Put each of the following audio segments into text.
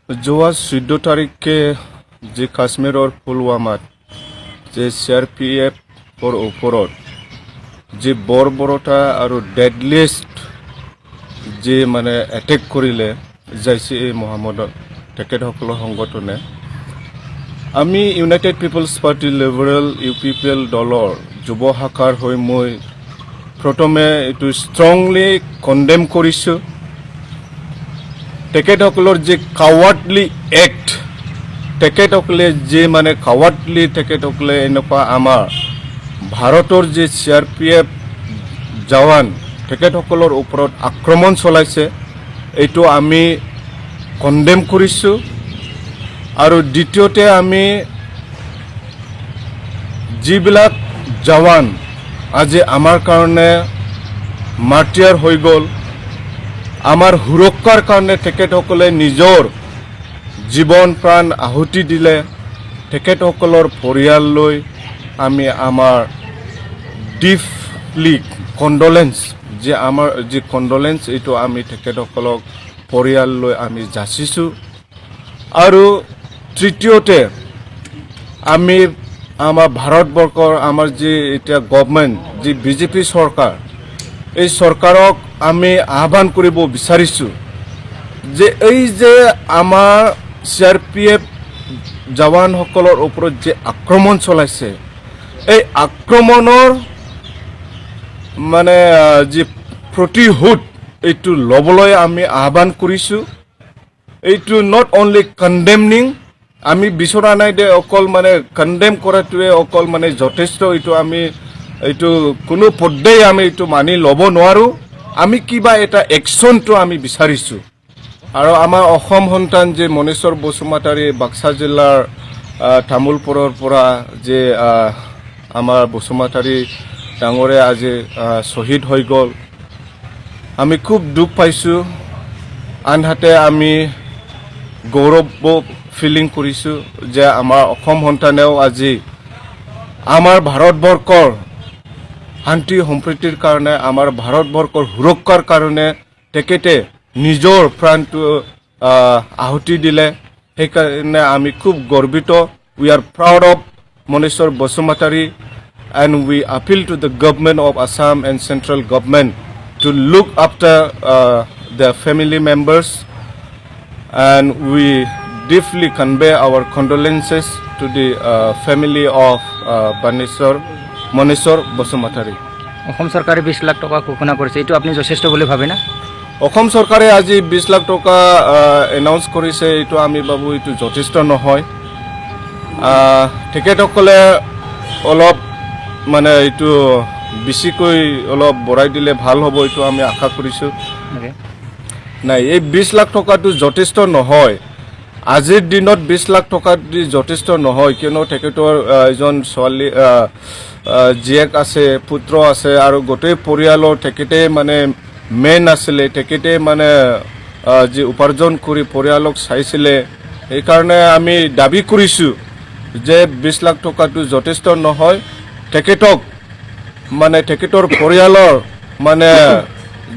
যোৱা 14 তাৰিখে যে কাশ্মীৰৰ পুলৱামাত যে CRPFৰ ওপৰত যে বৰ্বৰতা আৰু ডেডলিষ্ট যে মানে এটেক কৰিলে জৈশ-ই-মহম্মদৰ তেখেতসকলৰ সংগঠনে আমি United People's Party Liberal UPPL দলৰ যুৱ শাখাৰ হৈ মই প্ৰথমে এইটো ষ্ট্ৰংলি কণ্ডেম কৰিছোঁ। তেখেতসকলৰ যে কাৱাৰ্ডলি এক্ট তেখেতসকলে যে মানে কাৱাৰ্ডলি তেখেতসকলে এনেকুৱা আমাৰ ভাৰতৰ যে CRPF জৱান তেখেতসকলৰ ওপৰত আক্ৰমণ চলাইছে এইটো আমি কণ্ডেম কৰিছোঁ। আৰু দ্বিতীয়তে আমি যিবিলাক জৱান আজি আমাৰ কাৰণে মাৰ্টিয়াৰ হৈ গ'ল, আমাৰ সুৰক্ষাৰ কাৰণে তেখেতসকলে নিজৰ জীৱন প্ৰাণ আহুতি দিলে, তেখেতসকলৰ পৰিয়াললৈ আমি আমাৰ ডিপলি কণ্ডোলেন্স যে আমাৰ যি কণ্ডোলেন্স এইটো আমি তেখেতসকলক পৰিয়াললৈ আমি যাচিছোঁ। আৰু তৃতীয়তে আমি আমাৰ ভাৰতবৰ্ষৰ আমাৰ যি এতিয়া গভৰ্ণমেণ্ট যি BJP চৰকাৰ এই চৰকাৰক আমি আহ্বান কৰিব বিচাৰিছোঁ যে এই যে আমাৰ CRPF জৱানসকলৰ ওপৰত যে আক্ৰমণ চলাইছে এই আক্ৰমণৰ মানে যি প্ৰতিশোধ এইটো ল'বলৈ আমি আহ্বান কৰিছোঁ। এইটো নট অনলি কণ্ডেমনিং, আমি বিচৰা নাই যে অকল মানে কণ্ডেম কৰাটোৱে অকল মানে যথেষ্ট, এইটো কোনো পৰ্যায়ে আমি এইটো মানি ল'ব নোৱাৰোঁ। আমি কিবা এটা একশ্যনটো আমি বিচাৰিছোঁ। আৰু আমাৰ অসম সন্তান যে মনেশ্বৰ বসুমতাৰী বাক্সা জিলাৰ তামোলপুৰৰ পৰা যে আমাৰ বসুমতাৰী ডাঙৰে আজি শ্বহীদ হৈ গ'ল, আমি খুব দুখ পাইছোঁ। আনহাতে আমি গৌৰৱ ফিলিং কৰিছোঁ যে আমাৰ অসম সন্তানেও আজি আমাৰ ভাৰতবৰ্ষৰ শান্তি সম্প্ৰীতিৰ কাৰণে, আমাৰ ভাৰতবৰ্ষৰ সুৰক্ষাৰ কাৰণে তেখেতে নিজৰ প্ৰাণটো আহুতি দিলে। সেইকাৰণে আমি খুব গৰ্বিত। We are proud of Maneswar Basumatary and we appeal to the government of Assam and central government to look after their family members, and we deeply convey our condolences to the family of Maneswar Basumatary. Assam চৰকাৰে 20 লাখ টকা ঘোষণা কৰিছে, এইটো আপুনি যথেষ্ট বুলি ভাবে না? অসম চৰকাৰে আজি 20 লাখ টকা এনাউন্স কৰিছে, এইটো আমি ভাবো এইটো যথেষ্ট নহয়। তেখেতসকলে অলপ মানে এইটো বেছিকৈ অলপ বঢ়াই দিলে ভাল হ'ব, এইটো আমি আশা কৰিছোঁ। নাই, এই 20 লাখ টকাটো যথেষ্ট নহয়। আজিৰ দিনত 20 লাখ টকা যথেষ্ট নহয়, কিয়নো তেখেতৰ এজন ছোৱালী জীয়েক আছে, পুত্ৰ আছে, আৰু গোটেই পৰিয়ালৰ তেখেতে মানে মেইন আছিলে, তেখেতে মানে যি উপাৰ্জন কৰি পৰিয়ালক চাইছিলে। সেইকাৰণে আমি দাবী কৰিছোঁ যে 20 লাখ টকাটো যথেষ্ট নহয়। তেখেতক মানে তেখেতৰ পৰিয়ালৰ মানে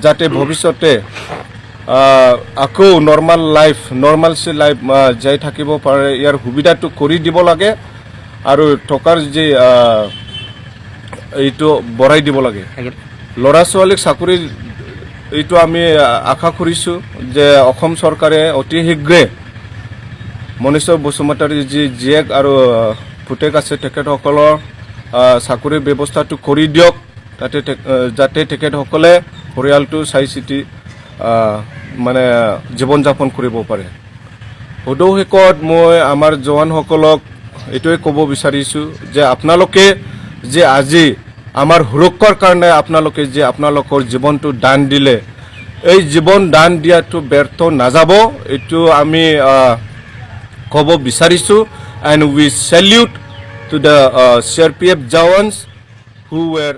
যাতে ভৱিষ্যতে আকৌ নৰ্মালচি লাইফ যাই থাকিব পাৰে, ইয়াৰ সুবিধাটো কৰি দিব লাগে, আৰু টকাৰ যি এইটো বঢ়াই দিব লাগে। ল'ৰা ছোৱালীক চাকৰি এইটো আমি আশা কৰিছোঁ যে অসম চৰকাৰে অতি শীঘ্ৰে মনেশ্বৰ বসুমতাৰীৰ যি জীয়েক আৰু পুতেক আছে তেখেতসকলৰ চাকৰিৰ ব্যৱস্থাটো কৰি দিয়ক, যাতে তেখেতসকলে পৰিয়ালটো চাই চিতি মানে জীৱন যাপন কৰিব পাৰে। সদৌ মই আমাৰ জৱানসকলক এইটোৱে ক'ব বিচাৰিছোঁ যে আপোনালোকে যে আজি আমাৰ সুৰক্ষাৰ কাৰণে আপোনালোকে যে আপোনালোকৰ জীৱনটো দান দিলে, এই জীৱন দান দিয়াটো ব্যৰ্থ নাযাব, এইটো আমি ক'ব বিচাৰিছোঁ। And we salute to the CRPF Jawans who were